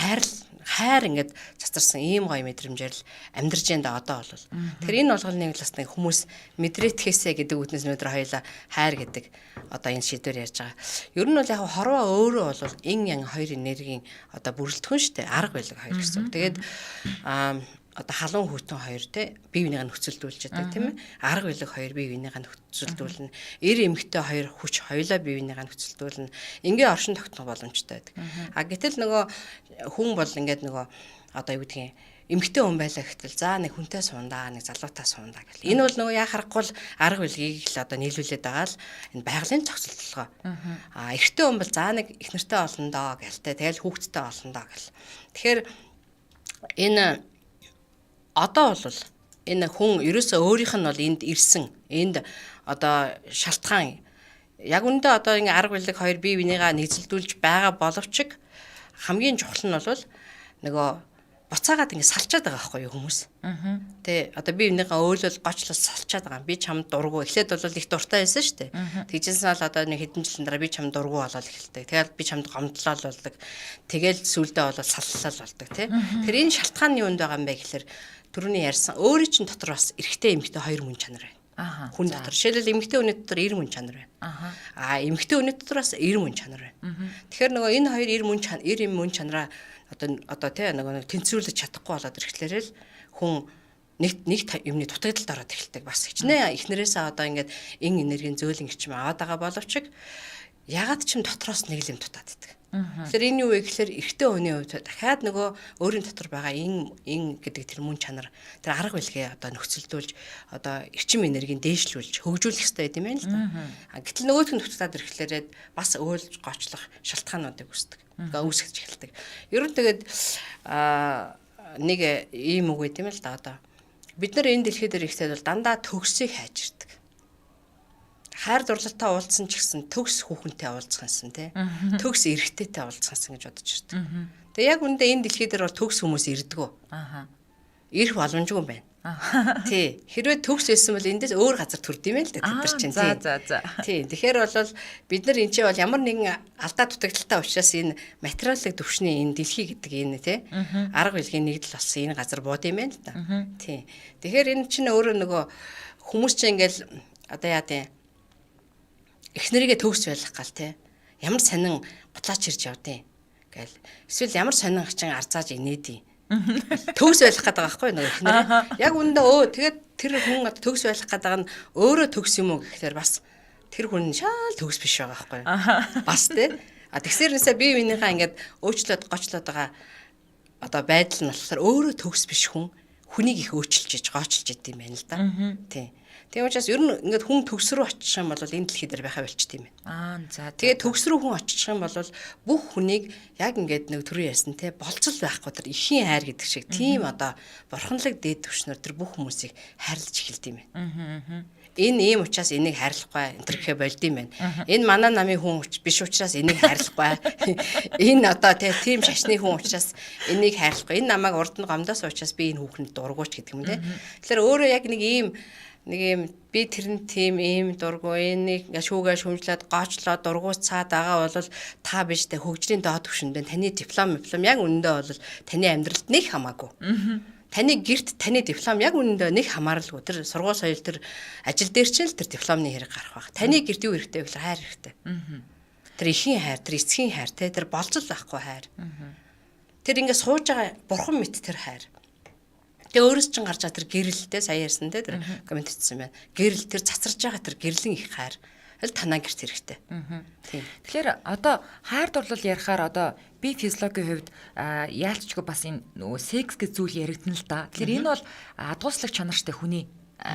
хайр ингээд цацарсан ийм гоё мэдрэмжээр л амьдарч энэ одоо бол. Тэгэхээр энэ болгоныг бас нэг хүмүүс мэдрээтгэхээсэ гэдэг үгнээс өнөөдөр хоёулаа хайр гэдэг одоо энэ шийдвэр ярьж байгаа. Ер нь бол яг хорвоо өөрөө бол ин ян хоёр энергийн одоо бүрэлдэхүүн шүү дээ. Арга байлаг хоёр гэсэн. Тэгээд одоо халуун хүйтэн хоёр те бие биенийгээ нөхцөлдүүлж яадаг тийм ээ. Арга билэг хоёр бие биенийгээ нөхцөлдүүлнэ. Эр эмэгтэй хоёр хүч хоёулаа бие биенийгээ нөхцөлдүүлнэ. Ингээ оршин тогтнох боломжтой байдаг. Гэтэл нөгөө хүн бол ингээд нөгөө одоо юу гэдгийг эмэгтэй хүн байлаа гэтэл за нэг хүнтэй сундаа нэг залуутай сундаа гэл. Энэ бол нөгөө яа харахгүй л арга билгийг л одоо нийлүүлээд байгаа л энэ байгалийн зохицолтолгоо. Эрэгтэй хүн бол за нэг их нэртэй олон доо гэлтэй. Тэгэл хүүхэдтэй олон доо гэл. Тэгэхээр энэ одоо бол энэ хүн ерөөсөө өөрийнх нь бол энд ирсэн энд одоо шалтгаан яг үндэ одоо ингээ арга билэг хоёр бие бинийгаа нэгзэлдүүлж байгаа боловч хамгийн чухал нь бол нөгөө буцаагаад ингээ салчаад байгаа байхгүй юу хүмүүс. Тэ одоо би энийгээ өөлөл гочлол салчаад байгаа. Би чамд дургу. Эхлээд бол их дуртай байсан шүү дээ. Тэгжсэн бол одоо нэг хэдэн жилийн дараа би чамд дургу болоод эхэлдэг. Тэгэл би чамд гомдлол болдог. Тэгэл сүулдэ болоод саллал болдог тий. Тэгэхээр энэ шалтгаан нь юунд байгаа юм бэ гэхээр түрүүний ярьсан өөрийн чинь дотор бас эрэгтэй эмэгтэй хоёр мөн чанар байна. Хүн дотор жишээлбэл эмэгтэй хүний дотор эр мөн чанар байна. Эмэгтэй хүний дотор бас эр мөн чанар байна. Тэгэхээр нөгөө энэ хоёр эр мөн чанараа одоо тий нэг тэнцвэрлэж чадахгүй болоод ирэхлээр л хүн нэг юмны дутагдалд ороод эхэлдэг. Бас хичнээн эхнэрээсээ одоо ингээд энергийн зөөлөн гिचм аваад байгаа боловч ягаад ч юм дотроос нэг л юм дутаад идэг. Тэгэхээр энэ юу вэ гэхээр эрэгтэй хүний хувьд дахиад нөгөө өөрийн дотор байгаа ин гэдэг тэр мөн чанар тэр арга билгээ одоо нөхцөлдүүлж одоо эрчим энергийг дээшлүүлж хөгжүүлэх хэрэгтэй юм байна л да. Гэтэл нөгөөх нь дутаад ирэхлээрээ бас өөлж гочлох шалтгаануудыг үүсдэг. Үүсгэж эхэлдэг. Ер нь тэгээд нэг ийм үг байт юм л да одоо бид нар энэ дэлхий дээр ихтэй бол дандаа төгсийг хайж ирдэг. Хайр дурлалтай уулзсан ч гэсэн төгс хүүхэнтэй уулзах юмсан тий. Төгс эрэгтэйтэй уулзах юмсан гэж бодож ирдэг. Тэгээ яг үндэ энэ дэлхий дээр бол төгс хүмүүс ирдэггүй. Ирэх боломжгүй юм байна. Тий. Хэрвээ төгс байсан бол эндээс өөр газар төрд юм л да тэд нар чинь тий. Тий. Тэгэхээр бол бид нар энэ чинь бол ямар нэгэн алдаа дутагдaltaй учраас энэ материалын төвшний энэ дэлхий гэдэг энэ тий. Арга билгийн нэгдэл болсон энэ газар бод юм байна л да. Тий. Тэгэхээр энэ чинь өөрөө нөгөө хүмүүс чинь ингээл одоо яа тий эхнэрийгээ төгс байлгах гал те ямар сонин гутлаач ирж явдیں۔ гэл. Эсвэл ямар сонин хачин арцааж инээдий. Төгс байх гэдэг байхгүй нөгөө ихнэрээ. Яг үндэ тэгээд тэр хүн төгс байх гэдэг нь өөрөө төгс юм уу гэхээр бас тэр хүн шал төгс биш байгаа байхгүй. Бас тий. Тэгсэрнээсээ би минийхээ ингээд өөчлөөд гочлоод байгаа одоо байдал нь болохоор өөрөө төгс биш хүн хүнийг их өөрчилж иж гоочлж идэм байна л да. Тий. Тийм учраас ер нь ингээд хүн төгс рүү очих юм бол энэ дэлхий дээр байхаа болчт юм байна. За тэгээд төгс рүү хүн очих юм бол бүх хүнийг яг ингээд нэг төрөө яасан те болцол байхгүй тэр ихийн хайр гэдэг шиг тийм одоо бурханлаг дээд түвшнөр тэр бүх хүмүүсийг хайрлаж эхэлдэг юм байна. Энэ ийм учраас энийг хайрлахгүй энэ төрхөө болд юм байна. Энэ манай намын хүн биш учраас энийг хайрлахгүй. Энэ одоо тийм шашны хүн учраас энийг хайрлахгүй. Энэ намайг урд нь гомдоос учраас би энэ хүүхэнд дургуйч гэдэг юм те. Тэгэхээр өөрөө яг нэг ийм би тэрэн тийм ийм дургу энийг ингээ шүүгээ шүмжлээд гоочлоод дургуус цаад байгаа бол та биш те хөгжлийн доод түвшиндээ таны диплом яг үнэндээ бол таны амьдралд нэг хамаагүй. Таны гэрт таны диплом яг үнэндээ нэг хамааралгүй. Тэр сургууль соёл тэр ажил дээр ч л тэр дипломны хэрэг гарах байх. Таны гэрт юу хэрэгтэй вэ гэхээр хайр хэрэгтэй. Тэр ихийн хайр, тэр эцгийн хайр, тэр болцол байхгүй хайр. Тэр ингээ сууж байгаа бурхан мэт тэр хайр. Тэгээ өөрөөс чинь гарч байгаа тэр гэрэлтэй сая ярьсан те тэр комент хийсэн байна. Гэрэл тэр цацарж байгаа тэр гэрлэн их хайр. Аль танаа гэрт хэрэгтэй. Тийм. Тэгэхээр одоо хайр дурлал ярихаар одоо би физиологийн хувьд яалтчгүй бас энэ нөгөө секс гэж зүйл яригдана л да. Тэгэхээр энэ бол адгууслаг чанартай хүний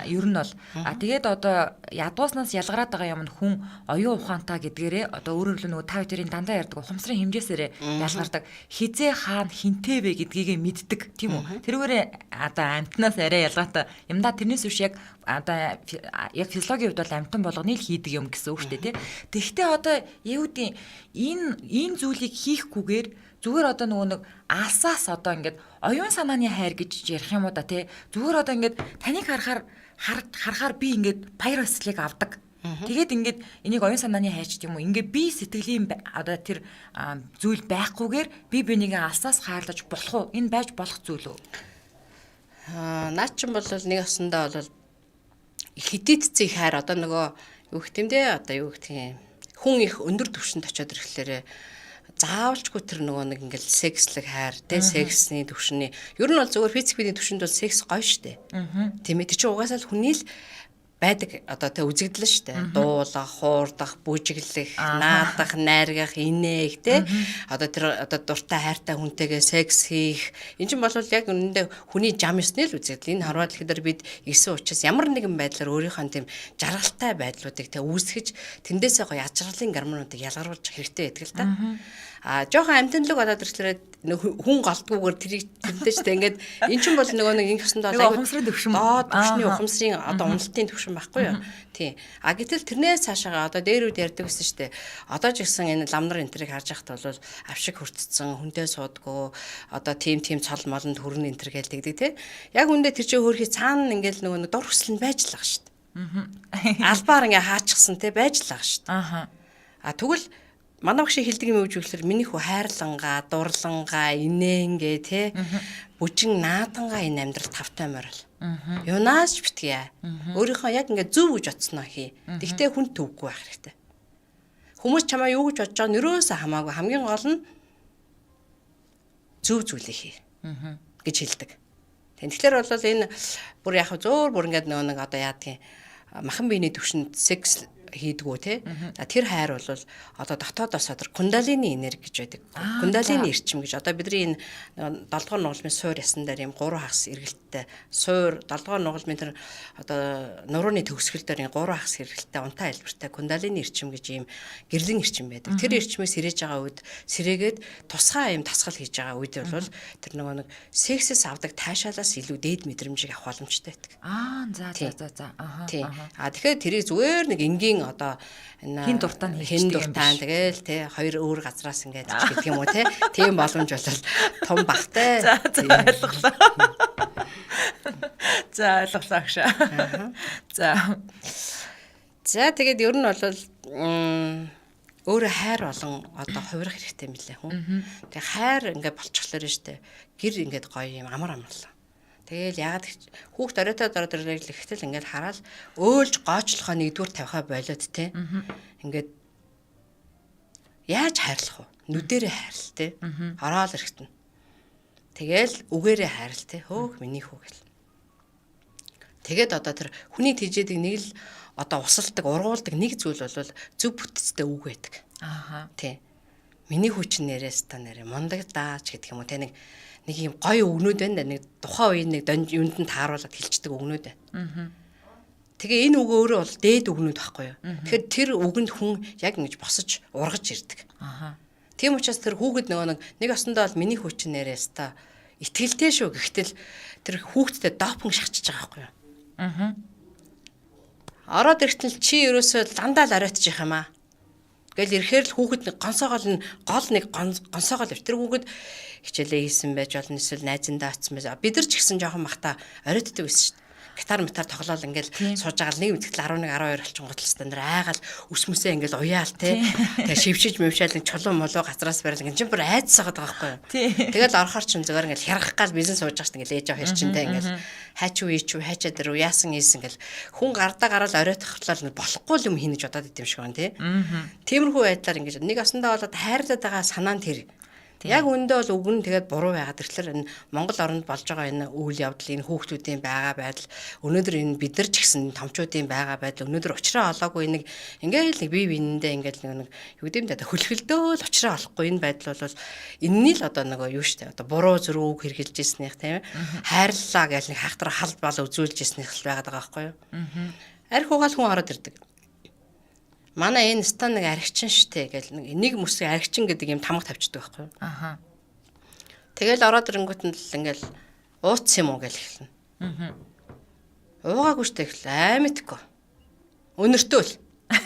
ер нь бол тэгээд одоо ядууснаас ялгараад байгаа юм нь хүн оюун ухаантай гэдгээрээ одоо өөрөөр хэлбэл нөгөө та хоёрын дандаа ярьдаг ухамсарын хэмжээсээрээ ялгардаг хизээ хаана хинтээ вэ гэдгийг мэддэг тийм үү тэрүүгээрээ одоо амтнаас арай ялгаатай юмдаа тэрнээс биш яг одоо яг физиологийн хувьд бол амтан болгоны л хийдэг юм гэсэн үг шүү дээ тий. Тэгэхдээ одоо юудын энэ зүйлийг хийхгүйгээр зүгээр одоо нөгөө нэг алсаас одоо ингээд оюун санааны хайр гэж ярих юм уу да тий. Зүгээр одоо ингээд таныг харахаар би ингээд баяр баясгалыг авдаг. Тэгээд ингээд энийг оюун санааны хайрч юм уу ингээд би сэтгэлийн одоо тэр зүйл байхгүйгээр би бинийгээ алсаас хайрлаж болох уу? Энэ байж болох зүйл үү? Наа чин бол нэг осондоо бол хидийдцээ хайр одоо нөгөө юу гэх юм дээ одоо юу гэх юм хүн их өндөр түвшинд очиод ирэхлээрээ заавалчгүй тэр нөгөө нэг ингээл секслэг хайр тэ сексний түвшний ер нь бол зөвхөн физик бидний түвшинд бол секс гоё штэ тийм ээ чи угаасаа л хүний л байдаг одоо тэ үзэгдэл штэ дуулах хуурдах бүжиглэх наадах найргах инээх тэ одоо тэр одоо дуртай хайртай хүнтэйгээ секс хийх эн чинь бол яг үнэндээ хүний жам ёсны л үзэгдэл энэ хорвоо дэлхийд бид ирсэн учраас ямар нэгэн байдлаар өөрийнхөө тийм жаргалтай байдлуудыг тэ үүсгэж тэндээсээ гоё ачааллын гормонуудыг ялгаруулж хэрэгтэй байдаг л та жоохон амтналаг болоод ирэхлээр хүн голдгүйгээр тэрнтэй ч ингээд эн чинь бол нөгөө нэг инх ёсонд бол ухамсарын төвшин төвшний ухамсарын одоо уналтын төвшин байхгүй юу тий гэтэл тэрнээс цаашаага одоо дээрүүд ярьдаг гэсэн штэ одоо ч гэсэн энэ ламнар энтрийг харж байхад бол авшиг хүртцэн хүнтэй суудгүй одоо тийм цол молонд хүрэн энтер гэлдэг тий яг үндэ тэр чинь хөөрхий цаана ингээд нөгөө дур хүсэл нь байж л байгаа штэ албаар ингээ хаачихсан тий байж л байгаа штэ тэгвэл манай багш хэлдэг юм уу гэхээр миний хүү хайрлангаа, дурлангаа, инээнгээ те бүжин наадангаа энэ амьдрал тавтай морил. Юунаас ч битгий. Өөрийнхөө яг ингээ зөв гэж бодсноо хий. Тэгтээ хүн төвгүй байх хэрэгтэй. Хүмүүс чамаа юу гэж бодож байгаа нь өрөөсөө хамаагүй хамгийн гол нь зөв зүйлээ хий гэж хэлдэг. Тэгэхээр бол энэ бүр яг зөөр бүр ингээ нэг одоо яадгийн махан биений төвшөнд секс хийдгүү те. Тэр хайр бол одоо дотоодоос тэр кундалини энерги гэж байдаг. Кундалини эрчим гэж одоо бидний энэ 7 дугаар нугалмын суур ясан дээр юм 3 хагас эргэлттэй суур 7 дугаар нугалмын тэр одоо нурууны төгсгөл дээр 3 хагас эргэлттэй унтаа хэлбэртэй кундалини эрчим гэж юм гэрлэн эрчим байдаг. Тэр эрчмээс сэрэж байгаа үед сэрээгээд тусгай юм тасгал хийж байгаа үед бол тэр нөгөө нэг сексэс авдаг таашаалаас илүү дээд мэдрэмжийг авах боломжтой байдаг. За. Тэгэхээр тэрийг зүгээр нэг энгийн одоо энэ хин дуртаа тэгэл тий хоёр өөр газраас ингээд гэдэг юм уу тий тийм боломж бол том багтай. За ойлголоо. За ойлголоо гэж. За тэгээд ер нь бол өөрөө хайр болон одоо хувирах хэрэгтэй мөлий хүн. Тэгээ хайр ингээд болчихлоо штэ. Гэр ингээд гоё юм амар амарлаа. Тэгэл яагаад хүүхд оройтой дөрөөр ихтэл ингээд хараад өөлж гоочлохоо нэгдүгээр тавихаа болоод те. Ингээд яаж хайрлах вэ? Нүдэрээ хайрл те. Ороод ирэхтэн. Тэгэл үгээрээ хайрл те. Хөөх миний хүү гэл. Тэгээд одоо тэр хүний тэжээдэг нэг л одоо усалдаг, ургуулдаг нэг зүйл бол зөв бүтцтэй үг байдаг. Ааха. Тий. Миний хүчин нэрээс та нэрээ мундаг дааж гэдэг юм уу те нэг юм гоё өгнүүд байна. Нэг тухайн үеийн нэг юунд нь тааруулаад хэлцдэг өгнүүд байна. Тэгээ энэ үг өөрөө бол дээд өгнүүд байхгүй юу. Тэгэхээр тэр үгэнд хүн яг ингэж босож ургаж ирдэг. Ааха. Тийм учраас тэр хүүхэд нэг осондоо бол миний хүчин нэрээс та итгэлтэй шүү. Гэхдээ тэр хүүхэдтэй допинг шахчихж байгаа байхгүй юу. Ааха. Ороод ирэхдээ чи ерөөсөө дандаа л оройтчих юм аа. Гэл ирэхээр л хүүхэд нэг гонсоогоо л тэр хүүхэд хичээлээ хийсэн байж болно эсвэл найзандаа очсон байж. Бид нар ч гэсэн жоохон махта оройтдаг байсан шүү дээ. Гитар тоглоал ингээл сууж байгаа л нэг мэтгэл 11 12 болчихгоо талстан дээр айгаал өсмөсөө ингээл уяал те. Тэгээ шившиж мөвшаал нэг чулуун молоо газраас барил ингээл чинь бүр айдсаад байгаа байхгүй юу. Тэгэл орохоор чинь зөвөр ингээл хяргах гал бизнес сууж байгаа шүү дээ ингээл ээж аваа хэрчинтэй ингээл хайч уу ич үү хайчаа дээр яасан ийсэн ингээл хүн гардаа гараал оройтхлаа болохгүй юм хийнэж бодоод идэм шиг байна те. Тиймэрхүү байдлаар ингээд нэг осондоо болоод хайрлаад байгаа санаа нь тэр. Яг үндэ бол үг нь тэгээд буруу байгаад ирэхлээр энэ Монгол оронд болж байгаа энэ үйл явдал энэ хүүхдүүдийн байгаа байдал өнөөдөр энэ бид нар ч гэсэн томчуудын байгаа байдал өнөөдөр учраа олоогүй нэг ингээл нэг бие биенэндээ ингээл нэг юу гэдэм дэ хөлхөлдөөл учраа олохгүй энэ байдал бол энэний л одоо нөгөө юу штэ одоо буруу зөрүү үг хэрглэж ирснийх тийм хайрлаа гэж нэг хахтар халд бал үзүүлж ирснийх л байгаад байгаа байхгүй юу. Арх угаал хүн ороод ирдэг. Манай энэ стан нэг архичин штэ гэл нэг мөсөг архичин гэдэг юм тамга тавьчихдаг байхгүй юу. Аха. Тэгэл ороод ирэнгүүт нь л ингээл ууц юм уу гэл эхэлнэ. Уугаагүй штэ гэл аймтгүй. Өнөртөө л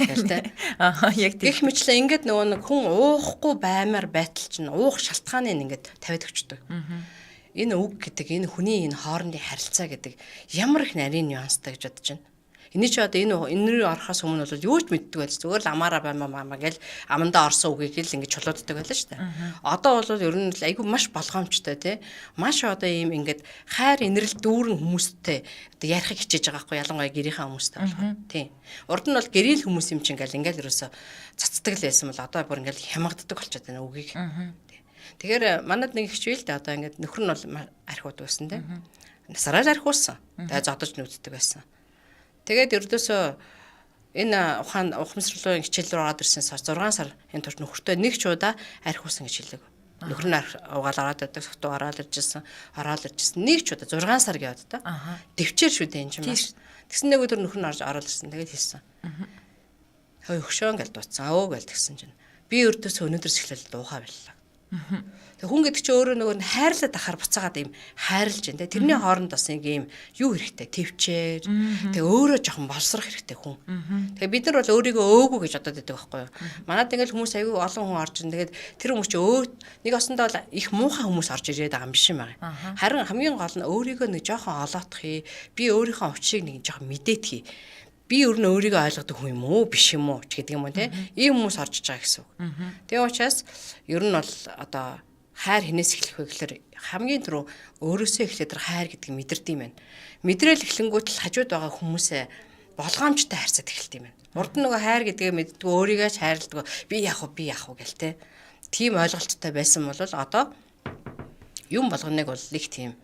гэлтэй. Аха яг тийм. Гэх мэтлээ ингээд нөгөө нэг хүн уухгүй баймаар байтал чинь уух шалтгааныг ингээд тавиад өгчдөг. Энэ үг гэдэг энэ хүний энэ хоорондын харилцаа гэдэг ямар их нарийн нюанстай гэж бодож байна. Эний ч одоо энэ рүү орохоос өмнө бол юу ч мэддэг байл зүгээр л амаараа баймаа гэл амандаа орсон үгийг л ингэж чулууддаг байлаа шүү дээ. Одоо бол ер нь айгүй маш болгоомжтой тий. Маш одоо ийм ингээд хайр инэрл дүүрэн хүмүүстэй одоо ярихыг хичээж байгаа байхгүй ялангуяа гэрийнхаа хүмүүстэй болох. Тий. Урд нь бол гэрэл хүмүүс юм чинь ингээл ерөөсө цацдаг л байсан бол одоо бүр ингээл хямгаддаг болчиход байна үгийг. Тэгэхээр манад нэг ихч үйл дээ одоо ингээд нөхөр нь бол архиуд байсан тий. Насараар архиулсан. Тэгээ зодож нүддэг байсан. Тэгээд ердөөсөө энэ ухамсарлын хичээл рүү ороод ирсэн 6 сар энэ турш нөхөртөө нэг ч удаа архиусан гэж хэлээг. Нөхөр нь угаал ороод ирдэг, согтуу ороод иржсэн. Нэг ч удаа 6 сар гэвд та. Дэвчээр шүү дээ энэ чинь маш. Тэгсэн нэг өдөр нөхөр нь ороод ирсэн. Тэгээд хэлсэн. Хөөе хөшөөн гэл дуцсан. Өө гэл тэгсэн чинь. Би ердөөсөө өнөөдрөөс эхлээл дуухаа байлаа. Тэг хүн гэдэг чинь өөрөө нөгөө хайрлаад ахаар буцаагаад юм хайрлж байна те. Тэрний хооронд бас нэг юм юу хэрэгтэй төвчээр. Тэг өөрөө жоохон боловсрох хэрэгтэй хүн. Тэгээ бид нар бол өөрийгөө өөгүй гэж бодоод байдаг байхгүй юу. Манайд ингээл хүмүүс аягүй олон хүн орж ин тэгээд тэр хүмүүс чинь нэг осондоо л их муухай хүмүүс орж ирээд байгаа юм биш юм байна. Харин хамгийн гол нь өөрийгөө нэг жоохон олоодохыг би өөрийнхөө учрыг нэг жоохон мэдээдхий. Би өөр нь өөрийгөө ойлгодог хүн юм уу биш юм уу ч гэдэг юм уу те. Ийм хүмүүс орж иж байгаа гэсэн үг. Тэгээ учраас ер нь бол одоо хайр хинээс эхлэх вэ гэхээр хамгийн түрүү өөрөөсөө эхлээд тэр хайр гэдгийг мэдэрдэг юм байна. Мэдрээл эхлэнгүүт л хажууд байгаа хүмүүсээ болгоомжтой харьцаад эхэлдэг юм байна. Урд нь нөгөө хайр гэдгээ мэддэг өөрийгөө ч хайрладаг би яах вэ гэл те. Тийм ойлголттой байсан бол одоо юм болгоныг бол их тийм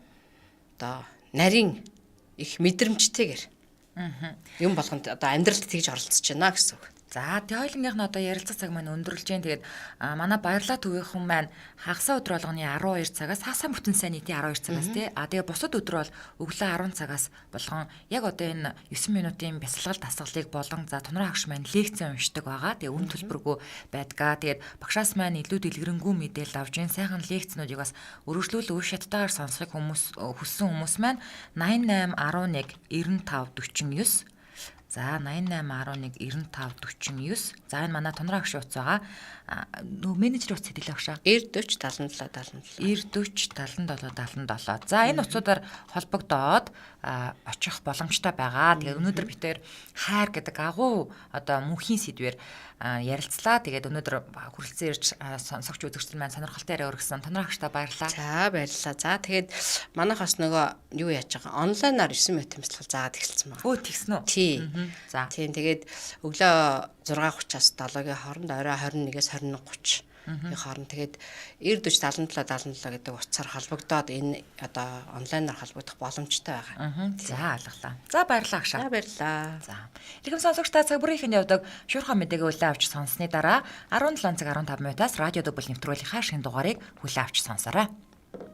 одоо нарийн их мэдрэмжтэйгэр юм болгонд одоо амьдралд тэгж оролцож байна гэсэн үг. За тэгээ хоёулынгийнх нь одоо ярилцах цаг маань өндөрлж जैन. Тэгээд манай баярлалаа төвийнхэн маань хагасаа өдөр болгоны 12 цагаас хагасаа бүтэн сайн нийтийн 12 цагаас тий. Тэгээ бусад өдөр бол өглөө 10 цагаас болгон яг одоо энэ 9 минутын бясалгалт дасгалыг болон за тунраа агш маань лекц уншдаг байгаа. Тэгээ үн төлбөргүй байдгаа. Тэгээд багшаас маань илүү дэлгэрэнгүй мэдээлэл авж ин сайхан лекцнуудыг бас өргөжлүүл үе шаттайгаар сонсохыг хүссэн хүмүүс маань 88 11 95 49 за 88 11 95 49. За энэ манай тунраа агш утас байгаа. Нөө менежер утас хэлээ багшаа. 90 40 77 77. 90 40 77 77. За энэ утсуудаар холбогдоод очих боломжтой байгаа. Тэгээд өнөөдөр бид тээр хайр гэдэг агуу одоо мөнхийн сэдвээр ярилцлаа. Тэгээд өнөөдөр хүрэлцэн ирж сонсогч үзэгчдэн маань сонирхолтой яриа өргөсөн. Тунраа агштаа баярлалаа. За баярлалаа. За тэгээд манайхаас нөгөө юу яаж байгаа онлайнаар 9 минут тэмцэл заагаад эхэлсэн байна. Өө тэгсэн үү? Тий. За. Тийм тэгээд өглөө 6:30-аас 7-гийн хооронд орой 21-ээс 21:30 хооронд тэгээд 90 40 77 гэдэг утсаар холбогдоод энэ одоо онлайнаар холбогдох боломжтой байгаа. За ойлголоо. За баярлалаа агшаа. За баярлалаа. За. Ирхэм сонсогч та цаг бүрийн явдаг шуурхай мэдээгээ хүлээн авч сонссны дараа 17 цаг 15 минутаас радио дөбөл нэвтрүүлгийнхаа шинэ дугаарыг хүлээн авч сонсоорой.